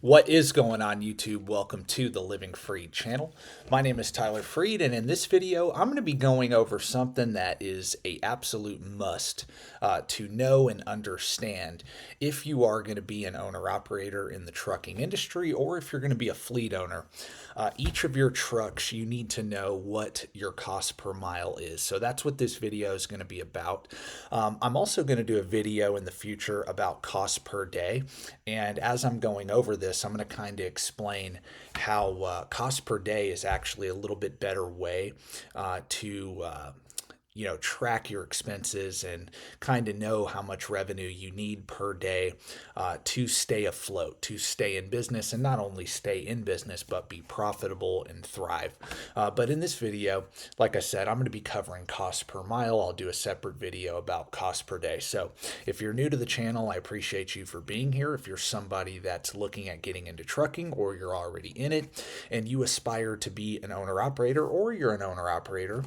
What is going on YouTube? Welcome to the Living Free channel. My name is Tyler Freed, and in this video I'm going to be going over something that is a absolute must to know and understand if you are going to be an owner-operator in the trucking industry or if you're going to be a fleet owner. Each of your trucks, you need to know what your cost per mile is. So that's what this video is going to be about. I'm also going to do a video in the future about cost per day. And as I'm going over this, I'm going to kind of explain how cost per day is actually a little bit better way to track your expenses and kind of know how much revenue you need per day to stay afloat, to stay in business, and not only stay in business, but be profitable and thrive. But in this video, like I said, I'm going to be covering cost per mile. I'll do a separate video about cost per day. So if you're new to the channel, I appreciate you for being here. If you're somebody that's looking at getting into trucking or you're already in it and you aspire to be an owner operator or you're an owner operator,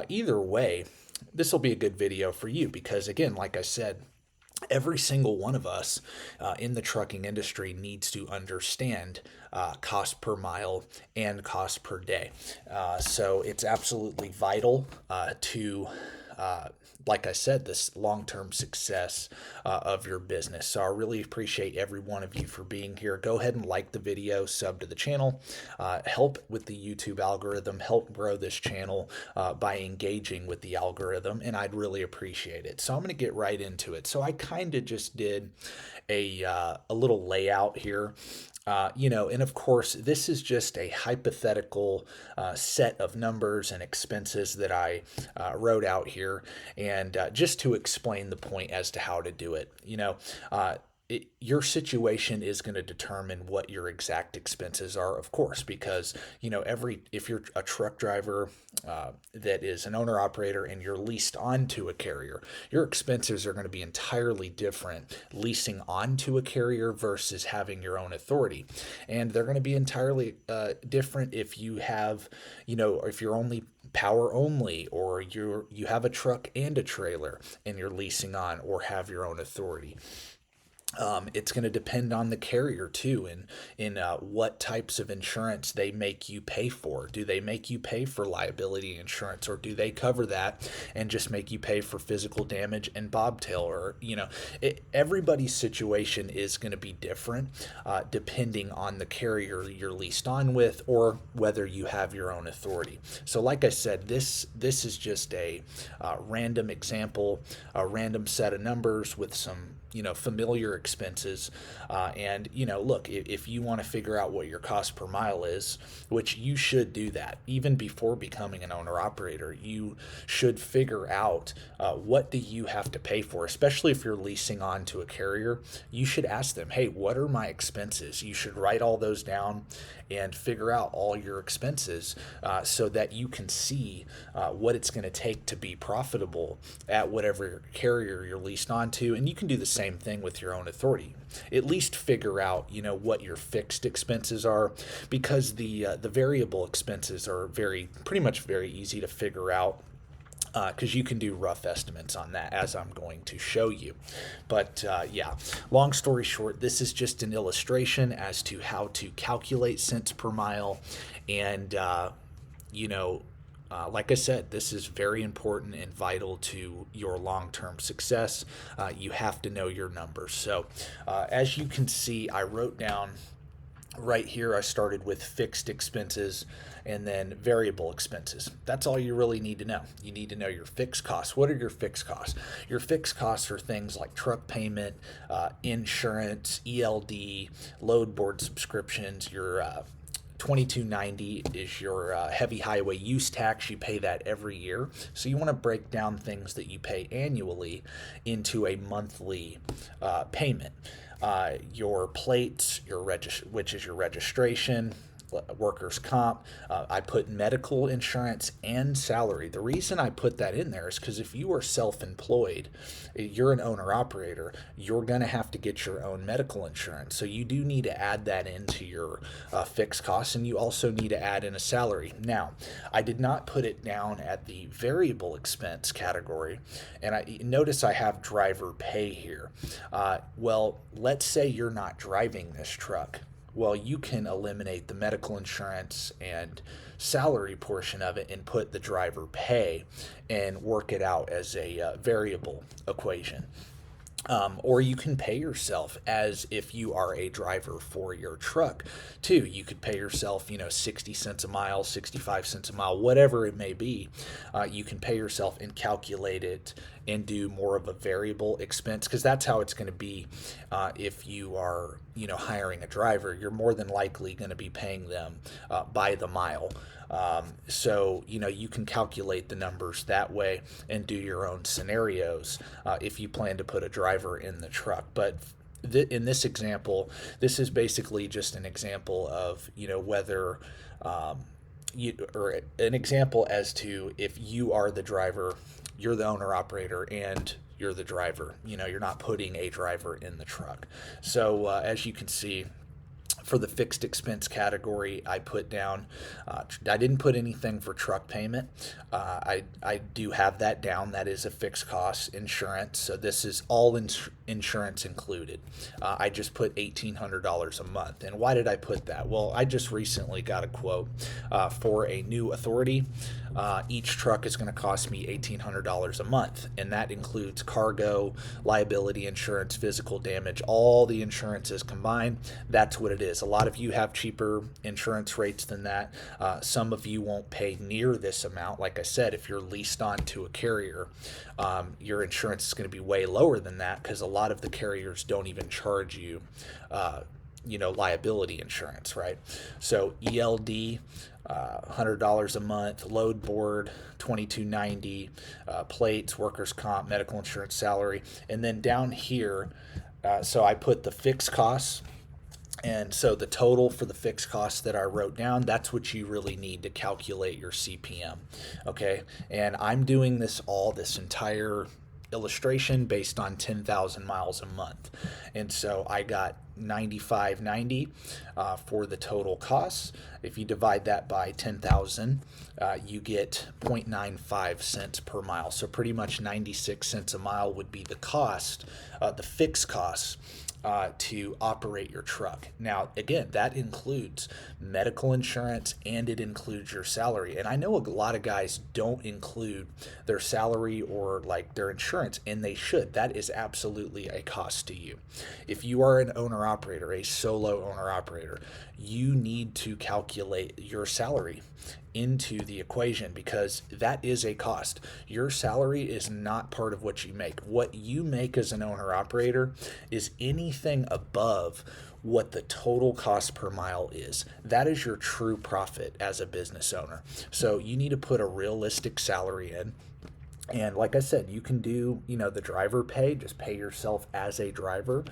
either way, this will be a good video for you because, again, like I said, every single one of us in the trucking industry needs to understand cost per mile and cost per day. So it's absolutely vital to like I said, this long-term success of your business. So I really appreciate every one of you for being here. Go ahead and like the video, sub to the channel, help with the YouTube algorithm, help grow this channel by engaging with the algorithm, and I'd really appreciate it. So I'm going to get right into it. So I kind of just did a little layout here. And of course, this is just a hypothetical set of numbers and expenses that I wrote out here, and just to explain the point as to how to do it. Your situation is going to determine what your exact expenses are, of course, because if you're a truck driver that is an owner operator and you're leased onto a carrier, your expenses are going to be entirely different leasing onto a carrier versus having your own authority, and they're going to be entirely different if you have, if you're only power only, or you have a truck and a trailer and you're leasing on or have your own authority. It's going to depend on the carrier too, and in what types of insurance they make you pay for. Do they make you pay for liability insurance, or do they cover that and just make you pay for physical damage and bobtail? Or everybody's situation is going to be different depending on the carrier you're leased on with, or whether you have your own authority. So, like I said, this is just a random example, a random set of numbers with some familiar expenses. And look, if you want to figure out what your cost per mile is, which you should do that even before becoming an owner operator, you should figure out what do you have to pay for, especially if you're leasing on to a carrier. You should ask them, hey, what are my expenses? You should write all those down and figure out all your expenses so that you can see what it's going to take to be profitable at whatever carrier you're leased onto. And you can do the same thing with your own authority. At least figure out, what your fixed expenses are, because the variable expenses are pretty much very easy to figure out, because you can do rough estimates on that, as I'm going to show you. But yeah, long story short, this is just an illustration as to how to calculate cents per mile. And, like I said, this is very important and vital to your long-term success. You have to know your numbers. So as you can see, I wrote down right here, I started with fixed expenses and then variable expenses. That's all you really need to know. You need to know your fixed costs. What are your fixed costs? Your fixed costs are things like truck payment, insurance, ELD, load board subscriptions, your 2290 is your heavy highway use tax. You pay that every year. So you want to break down things that you pay annually into a monthly payment. Your plates, which is your registration, workers' comp. I put medical insurance and salary. The reason I put that in there is because if you are self-employed, you're an owner-operator, you're going to have to get your own medical insurance. So you do need to add that into your fixed costs, and you also need to add in a salary. Now, I did not put it down at the variable expense category, and I notice I have driver pay here. Well, let's say you're not driving this truck. Well, you can eliminate the medical insurance and salary portion of it and put the driver pay and work it out as a variable equation. Or you can pay yourself as if you are a driver for your truck too. You could pay yourself, 60 cents a mile, 65 cents a mile, whatever it may be. You can pay yourself and calculate it and do more of a variable expense, because that's how it's going to be. If you are, hiring a driver, you're more than likely going to be paying them by the mile. So, you can calculate the numbers that way and do your own scenarios if you plan to put a driver in the truck. But in this example, this is basically just an example of, whether or an example as to if you are the driver, you're the owner operator, and you're the driver. You're not putting a driver in the truck. So as you can see, for the fixed expense category, I put down, I didn't put anything for truck payment. I do have that down. That is a fixed cost insurance. So this is all insurance included. I just put $1,800 a month. And why did I put that? Well, I just recently got a quote for a new authority. Each truck is going to cost me $1,800 a month, and that includes cargo, liability insurance, physical damage, all the insurances combined. That's what it is. A lot of you have cheaper insurance rates than that. Some of you won't pay near this amount. Like I said, if you're leased on to a carrier, your insurance is going to be way lower than that, because a lot of the carriers don't even charge you liability insurance, right? So ELD, $100 a month, load board, $22.90, plates, workers' comp, medical insurance, salary, and then down here, so I put the fixed costs. And so the total for the fixed costs that I wrote down, that's what you really need to calculate your CPM. Okay. And I'm doing this entire illustration based on 10,000 miles a month. And so I got $95.90 for the total costs. If you divide that by 10,000, you get 0.95 cents per mile. So pretty much 96 cents a mile would be the cost, the fixed costs to operate your truck. Now, again, that includes medical insurance and it includes your salary. And I know a lot of guys don't include their salary or like their insurance, and they should. That is absolutely a cost to you. If you are an owner operator, a solo owner operator, you need to calculate your salary into the equation, because that is a cost. Your salary is not part of what you make. What you make as an owner operator is anything above what the total cost per mile is. That is your true profit as a business owner. So you need to put a realistic salary in. And like I said, you can do, the driver pay, just pay yourself as a driver.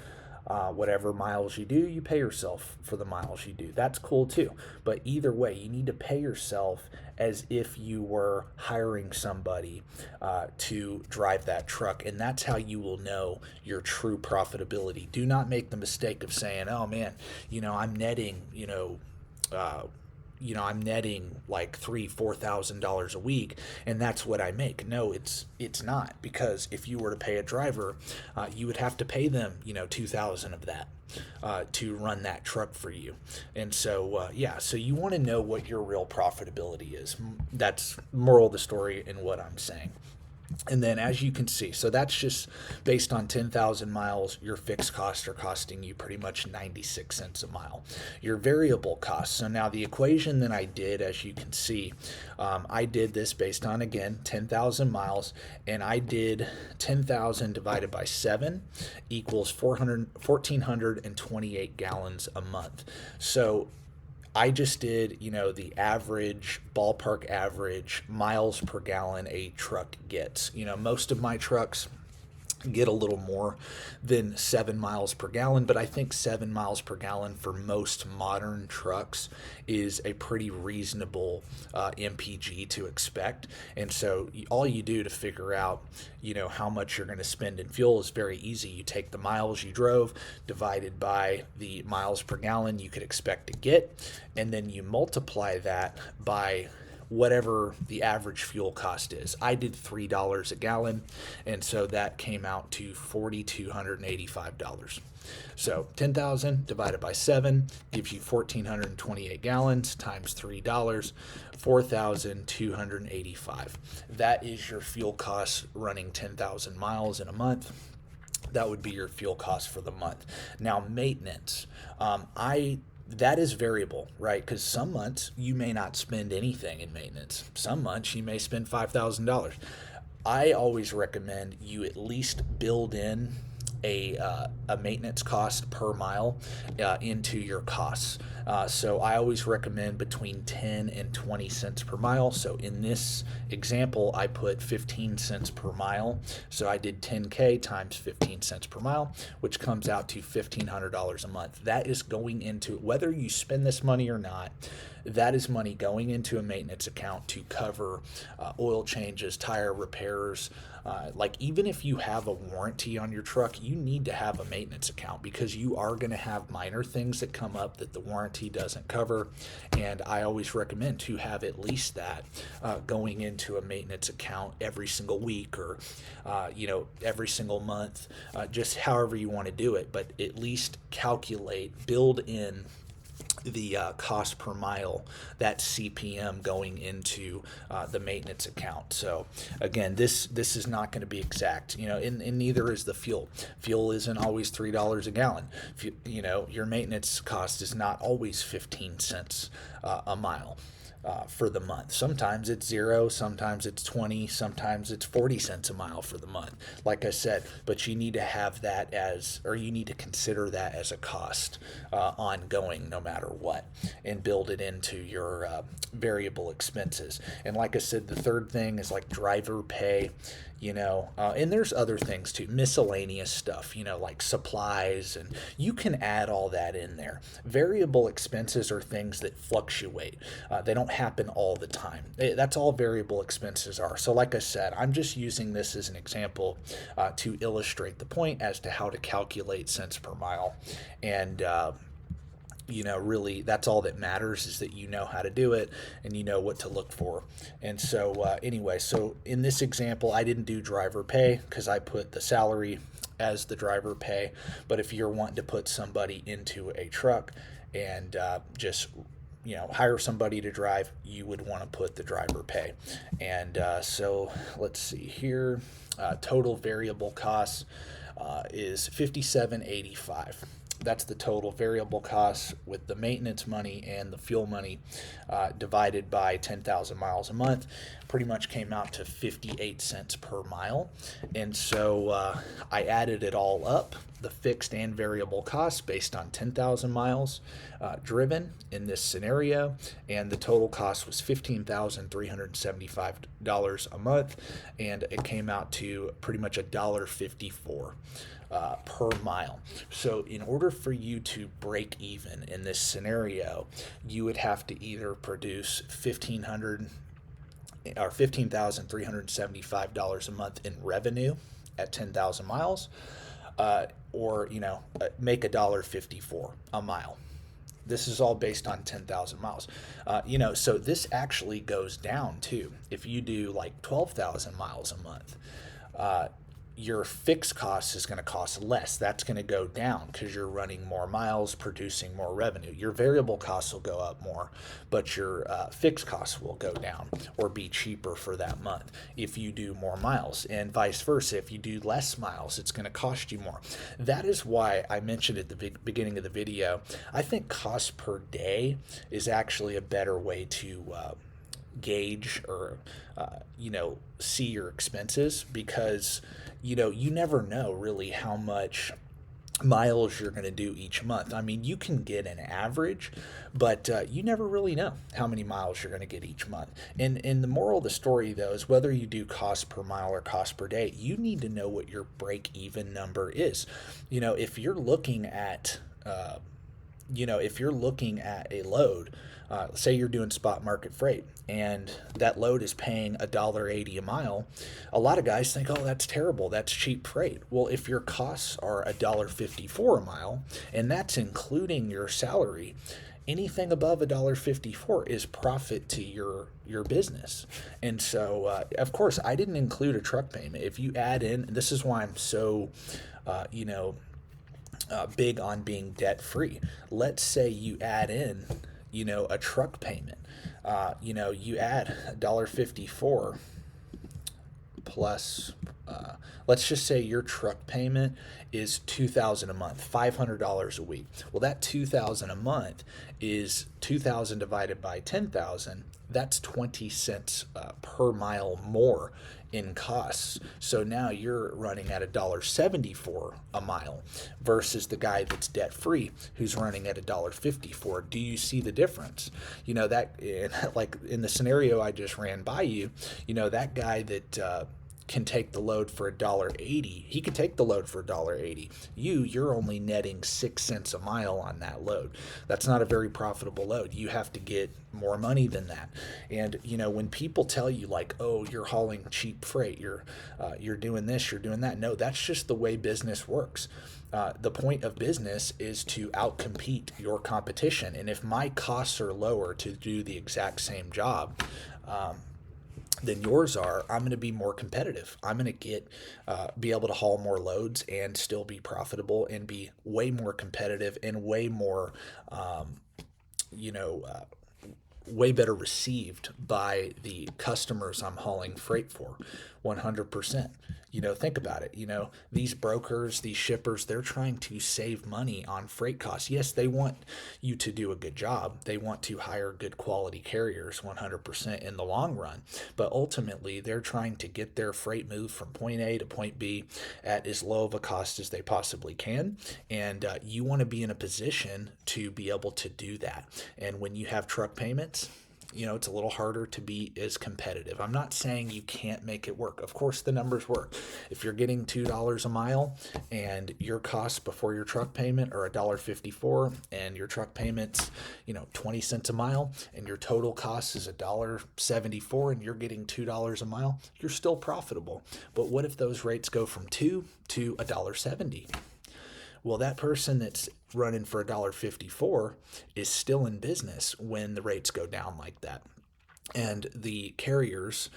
Whatever miles you do, you pay yourself for the miles you do. That's cool too. But either way, you need to pay yourself as if you were hiring somebody to drive that truck. And that's how you will know your true profitability. Do not make the mistake of saying, oh man, I'm netting, I'm netting like $3,000-$4,000 a week, and that's what I make. No, it's not, because if you were to pay a driver, you would have to pay them, $2,000 of that to run that truck for you. And so, so you want to know what your real profitability is. That's moral of the story in what I'm saying. And then as you can see, so that's just based on 10,000 miles, your fixed costs are costing you pretty much 96 cents a mile. Your variable costs, so now the equation that I did, as you can see, I did this based on, again, 10,000 miles, and I did 10,000 divided by 7 equals 1,428 gallons a month. So I just did, the average, ballpark average miles per gallon a truck gets. Most of my trucks get a little more than 7 miles per gallon, but I think 7 miles per gallon for most modern trucks is a pretty reasonable MPG to expect. And so all you do to figure out, how much you're going to spend in fuel is very easy. You take the miles you drove divided by the miles per gallon you could expect to get, and then you multiply that by whatever the average fuel cost is. I did $3 a gallon, and so that came out to $4,285. So 10,000 divided by 7 gives you 1,428 gallons times $3, 4,285. That is your fuel cost running 10,000 miles in a month. That would be your fuel cost for the month. Now, maintenance. That is variable, right? Because some months you may not spend anything in maintenance. Some months you may spend $5,000. I always recommend you at least build in a maintenance cost per mile into your costs. So I always recommend between 10 and 20 cents per mile. So in this example, I put 15 cents per mile. So I did 10K times 15 cents per mile, which comes out to $1,500 a month. That is going into, whether you spend this money or not, that is money going into a maintenance account to cover oil changes, tire repairs. Like even if you have a warranty on your truck, you need to have a maintenance account because you are going to have minor things that come up that the warranty doesn't cover. And I always recommend to have at least that going into a maintenance account every single week or, every single month, just however you want to do it. But at least build in the cost per mile, that CPM going into the maintenance account. So again, this is not going to be exact, and neither is the fuel. Fuel isn't always $3 a gallon. Your maintenance cost is not always 15 cents a mile. For the month. Sometimes it's 0, sometimes it's 20, sometimes it's 40 cents a mile for the month. Like I said, but you need to have that you need to consider that as a cost ongoing no matter what, and build it into your variable expenses. And like I said, the third thing is like driver pay. And there's other things too, miscellaneous stuff, like supplies, and you can add all that in there. Variable expenses are things that fluctuate. They don't happen all the time. That's all variable expenses are. So like I said, I'm just using this as an example to illustrate the point as to how to calculate cents per mile. And really that's all that matters, is that you know how to do it and you know what to look for. And so anyway, so in this example, I didn't do driver pay because I put the salary as the driver pay. But if you're wanting to put somebody into a truck and just hire somebody to drive, you would want to put the driver pay. And so let's see here, total variable costs is $57.85. That's the total variable costs with the maintenance money and the fuel money divided by 10,000 miles a month. Pretty much came out to 58 cents per mile. And so I added it all up, the fixed and variable costs based on 10,000 miles driven in this scenario. And the total cost was $15,375 a month. And it came out to pretty much $1.54. Per mile. So in order for you to break even in this scenario, you would have to either produce $15,375 a month in revenue at 10,000 miles, or make $1.54 a mile. This is all based on 10,000 miles. So this actually goes down too. If you do like 12,000 miles a month, your fixed cost is going to cost less. That's going to go down because you're running more miles, producing more revenue. Your variable costs will go up more, but your fixed costs will go down or be cheaper for that month if you do more miles, and vice versa. If you do less miles, it's going to cost you more. That is why I mentioned at the beginning of the video, I think cost per day is actually a better way to gauge or see your expenses, because you never know really how much miles you're going to do each month. I mean, you can get an average, but you never really know how many miles you're going to get each month. And the moral of the story, though, is whether you do cost per mile or cost per day, you need to know what your break-even number is. If you're looking at a load, say you're doing spot market freight and that load is paying $1.80 a mile, a lot of guys think, oh, that's terrible, that's cheap freight. Well, if your costs are $1.54 a mile, and that's including your salary, anything above $1.54 is profit to your business. And so, of course, I didn't include a truck payment. If you add in, this is why I'm so, big on being debt free. Let's say you add in, a truck payment. You add $1.54 plus, let's just say your truck payment is 2,000 a month, $500 a week. Well, that 2,000 a month is 2,000 divided by 10,000. That's 20 cents per mile more in costs. So now you're running at $1.74 a mile versus the guy that's debt free who's running at $1.54. Do you see the difference? That like in the scenario I just ran by you, that guy that can take the load for $1.80. He can take the load for $1.80. You're only netting 6 cents a mile on that load. That's not a very profitable load. You have to get more money than that. And when people tell you like, oh, you're hauling cheap freight, you're doing this, you're doing that. No, that's just the way business works. The point of business is to outcompete your competition. And if my costs are lower to do the exact same job, than yours are, I'm going to be more competitive. I'm going to be able to haul more loads and still be profitable and be way more competitive and way more, you know, uh, way better received by the customers I'm hauling freight for. 100%. Think about it. These brokers, these shippers, they're trying to save money on freight costs. Yes, they want you to do a good job. They want to hire good quality carriers 100% in the long run. But ultimately, they're trying to get their freight moved from point A to point B at as low of a cost as they possibly can. And you want to be in a position to be able to do that. And when you have truck payments, it's a little harder to be as competitive. I'm not saying you can't make it work. Of course, the numbers work. If you're getting $2 a mile and your costs before your truck payment are $1.54 and your truck payment's, 20 cents a mile and your total cost is $1.74 and you're getting $2 a mile, you're still profitable. But what if those rates go from 2 to $1.70? Well, that person that's running for $1.54 is still in business when the rates go down like that. And the carriers,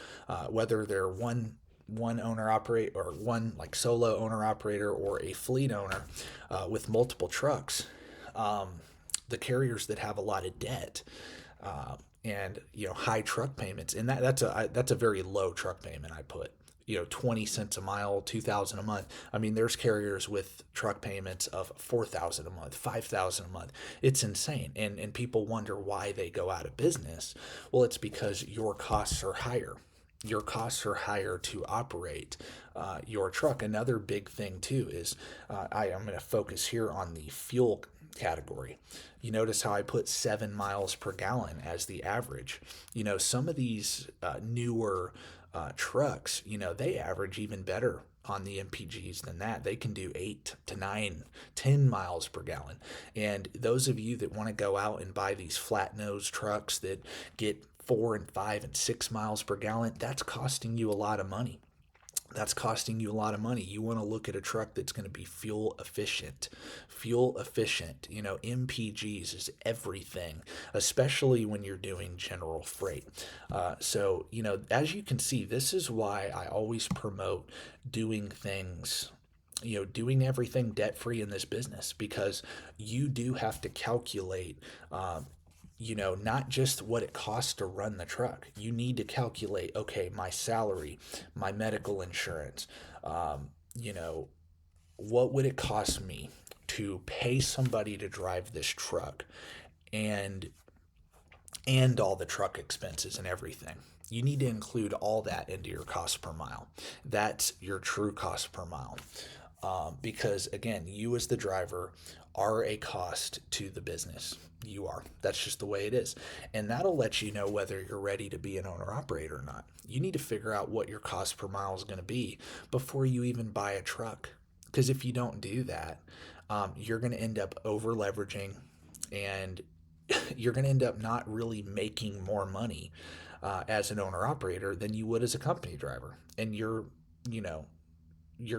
whether they're one owner operate or one like solo owner operator or a fleet owner with multiple trucks, the carriers that have a lot of debt and high truck payments, and that's a very low truck payment I put. 20 cents a mile, 2,000 a month. I mean, there's carriers with truck payments of 4,000 a month, 5,000 a month. It's insane. And people wonder why they go out of business. Well, it's because your costs are higher. Your costs are higher to operate your truck. Another big thing too is I'm going to focus here on the fuel category. You notice how I put 7 miles per gallon as the average. Some of these newer trucks, they average even better on the MPGs than that. They can do 8 to 9, 10 miles per gallon. And those of you that want to go out and buy these flat nose trucks that get 4 and 5 and 6 miles per gallon, that's costing you a lot of money. That's costing you a lot of money. You want to look at a truck that's going to be fuel efficient. Fuel efficient. MPGs is everything, especially when you're doing general freight. So, as you can see, this is why I always promote doing things, doing everything debt free in this business, because you do have to calculate not just what it costs to run the truck. You need to calculate, okay, my salary, my medical insurance, what would it cost me to pay somebody to drive this truck and all the truck expenses and everything. You need to include all that into your cost per mile. That's your true cost per mile. Because again, you as the driver are a cost to the business. You are. That's just the way it is. And that'll let you know whether you're ready to be an owner operator or not. You need to figure out what your cost per mile is going to be before you even buy a truck. Because if you don't do that, you're going to end up over leveraging and you're going to end up not really making more money as an owner operator than you would as a company driver. And you're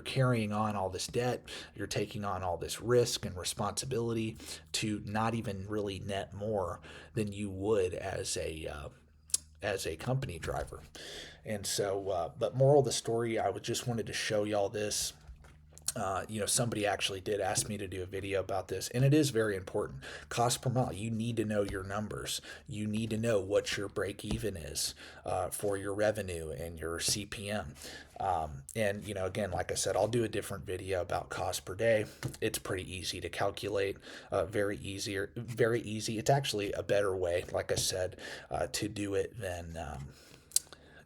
carrying on all this debt, you're taking on all this risk and responsibility to not even really net more than you would as a company driver. And so, but moral of the story, I just wanted to show y'all this. Somebody actually did ask me to do a video about this, and it is very important. Cost per mile, you need to know your numbers. You need to know what your break even is for your revenue and your CPM. Again, like I said, I'll do a different video about cost per day. It's pretty easy to calculate, very easy. It's actually a better way, like I said, to do it than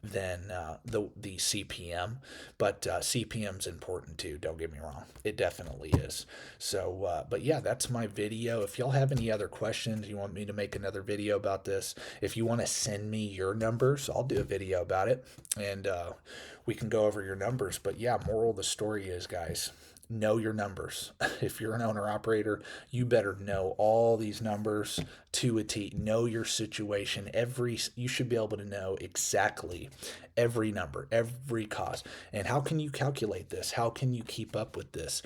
the CPM, but CPM is important too. Don't get me wrong, it definitely is. So, but yeah, that's my video. If y'all have any other questions, you want me to make another video about this, if you want to send me your numbers, I'll do a video about it, and we can go over your numbers. But yeah, moral of the story is, guys, know your numbers. If you're an owner operator, you better know all these numbers to a T. Know your situation. You should be able to know exactly every number, every cost. And how can you calculate this? How can you keep up with this?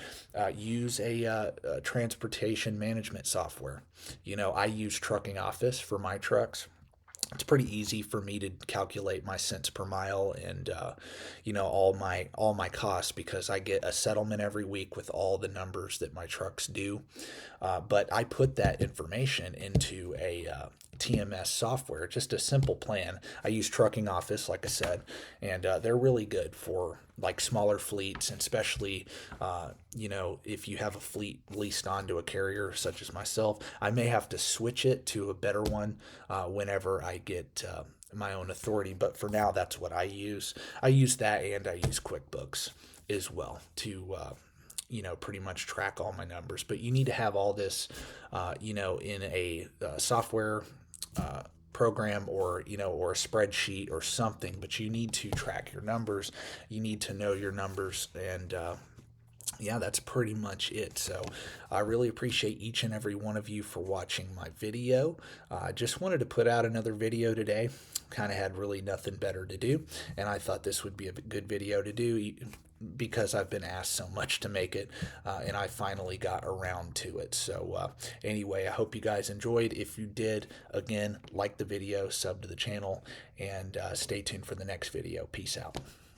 Use a transportation management software. I use Trucking Office for my trucks. It's pretty easy for me to calculate my cents per mile and all my costs, because I get a settlement every week with all the numbers that my trucks do. But I put that information into a TMS software, just a simple plan. I use Trucking Office, like I said, and they're really good for like smaller fleets, and especially if you have a fleet leased onto a carrier such as myself. I may have to switch it to a better one whenever I get my own authority, but for now, that's what I use. I use that, and I use QuickBooks as well to pretty much track all my numbers. But you need to have all this in a software program, or or a spreadsheet or something. But you need to track your numbers. You need to know your numbers, and yeah, that's pretty much it. So I really appreciate each and every one of you for watching my video. I just wanted to put out another video today. Kind of had really nothing better to do, and I thought this would be a good video to do, because I've been asked so much to make it, and I finally got around to it. So anyway, I hope you guys enjoyed. If you did, again, like the video, sub to the channel, and stay tuned for the next video. Peace out.